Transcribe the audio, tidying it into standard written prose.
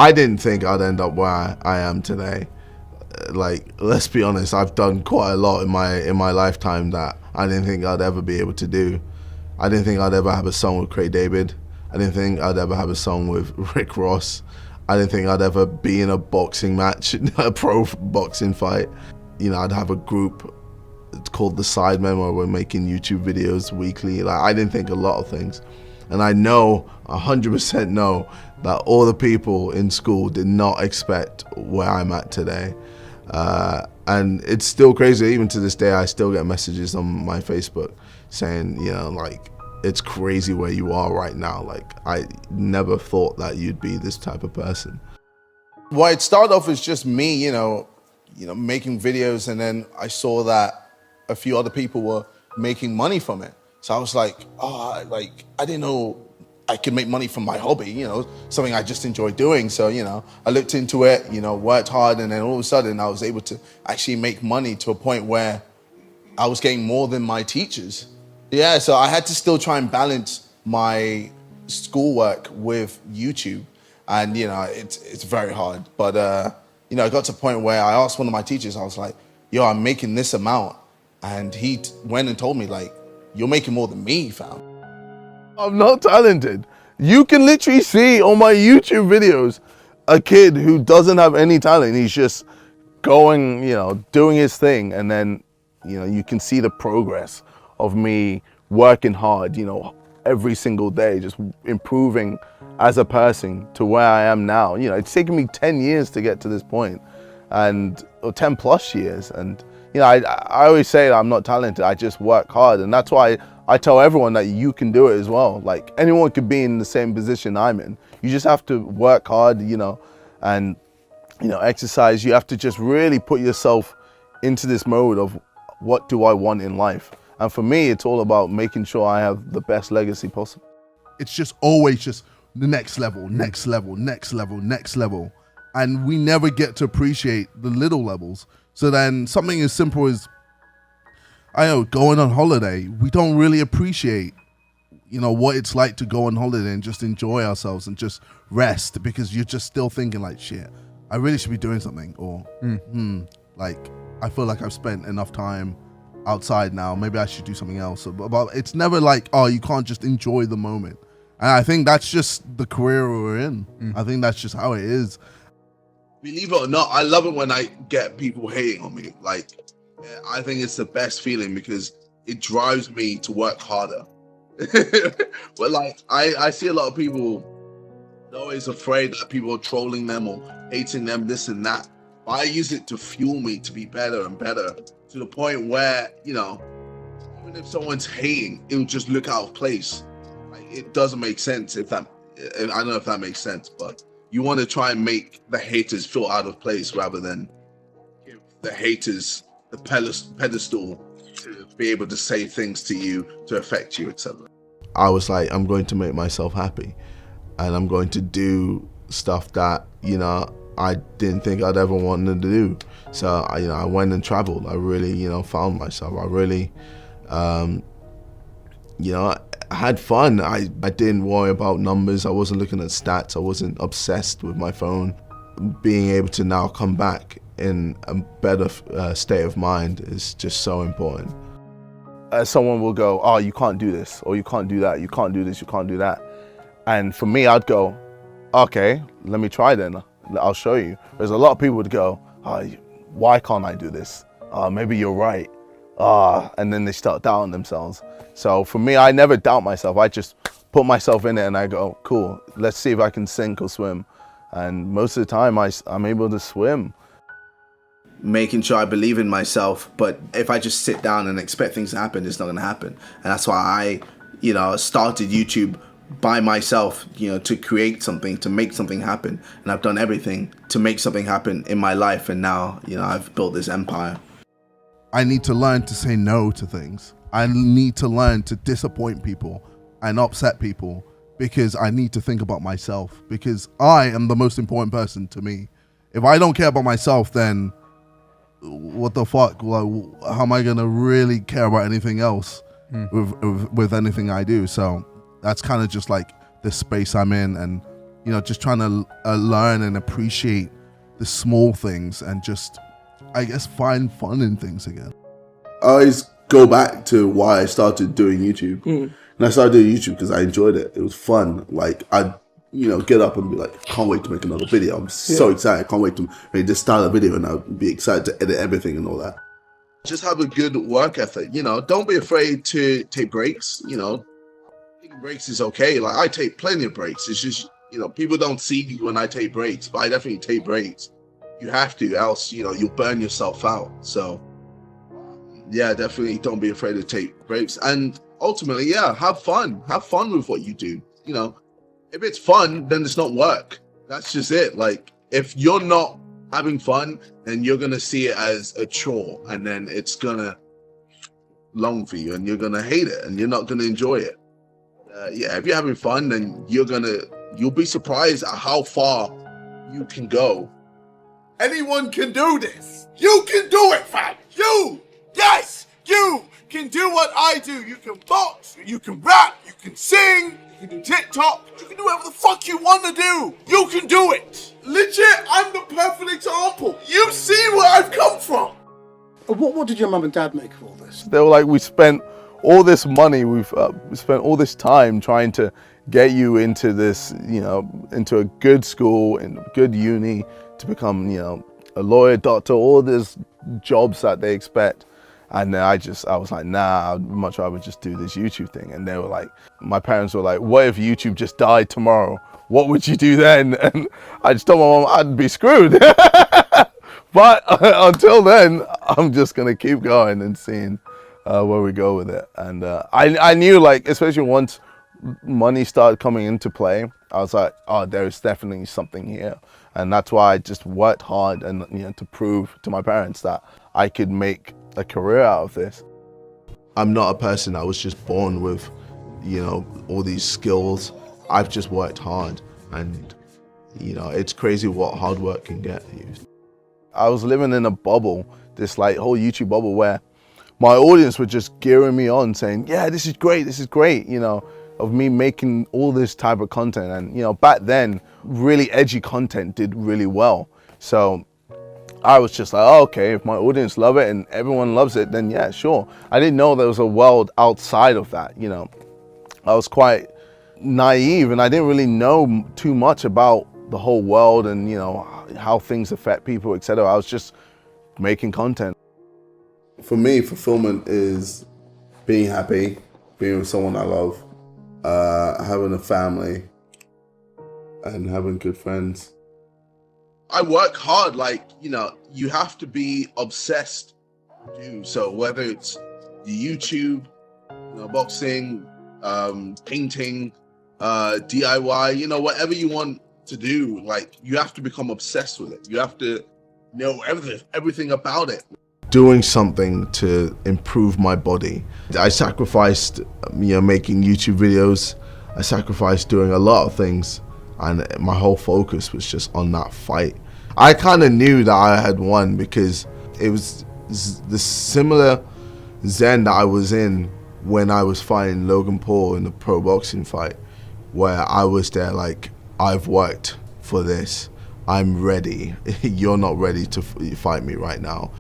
I didn't think I'd end up where I am today. Like, let's be honest, I've done quite a lot in my lifetime that I didn't think I'd ever be able to do. I didn't think I'd ever have a song with Craig David. I didn't think I'd ever have a song with Rick Ross. I didn't think I'd ever be in a boxing match, a pro boxing fight. You know, I'd have a group called the Sidemen where we're making YouTube videos weekly. Like, I didn't think a lot of things. And I know, 100% know, that all the people in school did not expect where I'm at today. And it's still crazy, even to this day, I still get messages on my Facebook saying, you know, like, it's crazy where you are right now. Like, I never thought that you'd be this type of person. Well, it started off as just me, you know, making videos, and then I saw that a few other people were making money from it. So I was like, oh, like, I didn't know I could make money from my hobby, you know, something I just enjoy doing. So, you know, I looked into it, you know, worked hard, and then all of a sudden I was able to actually make money to a point where I was getting more than my teachers. Yeah, so I had to still try and balance my schoolwork with YouTube. And, you know, it's very hard. But, you know, it got to a point where I asked one of my teachers, I was like, yo, I'm making this amount. And he went and told me, like, you're making more than me, fam. I'm not talented. You can literally see on my YouTube videos a kid who doesn't have any talent. He's just going, you know, doing his thing. And then, you know, you can see the progress of me working hard, you know, every single day, just improving as a person to where I am now. You know, it's taken me 10 years to get to this point, and or 10 plus years. And, you know, I always say that I'm not talented, I just work hard. And that's why I tell everyone that you can do it as well. Like, anyone could be in the same position I'm in. You just have to work hard, you know, and, you know, exercise. You have to just really put yourself into this mode of, what do I want in life? And for me, it's all about making sure I have the best legacy possible. It's just always just the next level, next level, next level, next level. And we never get to appreciate the little levels. So then something as simple as, I know, going on holiday, we don't really appreciate, you know, what it's like to go on holiday and just enjoy ourselves and just rest, because you're just still thinking like, shit, I really should be doing something. Or, like, I feel like I've spent enough time outside now, maybe I should do something else. But it's never like, oh, you can't just enjoy the moment. And I think that's just the career we're in. I think that's just how it is. Believe it or not, I love it when I get people hating on me. Like, I think it's the best feeling because it drives me to work harder. But like, I see a lot of people, they're always afraid that people are trolling them or hating them, this and that. But I use it to fuel me to be better and better, to the point where, you know, even if someone's hating, it will just look out of place. Like, it doesn't make sense I don't know if that makes sense, but you want to try and make the haters feel out of place rather than give the haters the pedestal to be able to say things to you, to affect you, etc. I was like, I'm going to make myself happy, and I'm going to do stuff that, you know, I didn't think I'd ever wanted to do. So, you know, I went and traveled. I really, you know, found myself. I really, you know, I had fun. I didn't worry about numbers. I wasn't looking at stats. I wasn't obsessed with my phone. Being able to now come back in a better state of mind is just so important. Someone will go, oh, you can't do this, or you can't do that, you can't do this, you can't do that. And for me, I'd go, okay, let me try then. I'll show you. There's a lot of people would go, oh, why can't I do this? Maybe you're right. And then they start doubting themselves. So for me, I never doubt myself. I just put myself in it and I go, cool, let's see if I can sink or swim. And most of the time I'm able to swim. Making sure I believe in myself, but if I just sit down and expect things to happen, it's not gonna happen. And that's why I, you know, started YouTube by myself, you know, to create something, to make something happen. And I've done everything to make something happen in my life. And now, you know, I've built this empire. I need to learn to say no to things. I need to learn to disappoint people and upset people, because I need to think about myself, because I am the most important person to me. If I don't care about myself, then what the fuck? Well, how am I gonna really care about anything else with anything I do? So that's kind of just like the space I'm in, and you know, just trying to learn and appreciate the small things and just, I guess, find fun in things again. I always go back to why I started doing YouTube. And I started doing YouTube because I enjoyed it. It was fun. Like, I'd, you know, get up and be like, can't wait to make another video. I'm so excited. I can't wait to make this style of video, and I'll be excited to edit everything and all that. Just have a good work ethic. You know, don't be afraid to take breaks. You know, taking breaks is okay. Like, I take plenty of breaks. It's just, you know, people don't see me when I take breaks, but I definitely take breaks. You have to, else, you know, you'll burn yourself out. So, yeah, definitely don't be afraid to take breaks. And ultimately, yeah, have fun. Have fun with what you do. You know, if it's fun, then it's not work. That's just it. Like, if you're not having fun, then you're going to see it as a chore, and then it's going to long for you, and you're going to hate it, and you're not going to enjoy it. Yeah, if you're having fun, then you'll be surprised at how far you can go. Anyone can do this. You can do it, fam. Yes, you can do what I do. You can box, you can rap, you can sing, you can do TikTok, you can do whatever the fuck you want to do. You can do it. Legit, I'm the perfect example. You see where I've come from. What did your mum and dad make of all this? They were like, we spent all this money, we spent all this time trying to get you into this, you know, into a good school and good uni to become, you know, a lawyer, doctor, all these jobs that they expect. And then I was like, nah, I'd much rather just do this YouTube thing. And they were like, my parents were like, what if YouTube just died tomorrow? What would you do then? And I just told my mom I'd be screwed. But until then, I'm just gonna keep going and seeing where we go with it. And I knew, like, especially once money started coming into play, I was like, oh, there's definitely something here. And that's why I just worked hard and, you know, to prove to my parents that I could make a career out of this. I'm not a person that was just born with, you know, all these skills. I've just worked hard, and, you know, it's crazy what hard work can get you. I was living in a bubble, this like whole YouTube bubble, where my audience were just gearing me on, saying, yeah, this is great, you know, of me making all this type of content. And, you know, back then, really edgy content did really well. So I was just like, oh, okay, if my audience love it and everyone loves it, then yeah, sure. I didn't know there was a world outside of that, you know. I was quite naive, and I didn't really know too much about the whole world and, you know, how things affect people, etc. I was just making content. For me, fulfillment is being happy, being with someone I love, having a family, and having good friends. I work hard, like, you know, you have to be obsessed too. So whether it's the YouTube, you know, boxing, painting, DIY, you know, whatever you want to do, like, you have to become obsessed with it. You have to know everything about it. Doing something to improve my body. I sacrificed, you know, making YouTube videos. I sacrificed doing a lot of things, and my whole focus was just on that fight. I kind of knew that I had won because it was the similar zen that I was in when I was fighting Logan Paul in the pro boxing fight, where I was there like, I've worked for this, I'm ready, you're not ready to fight me right now.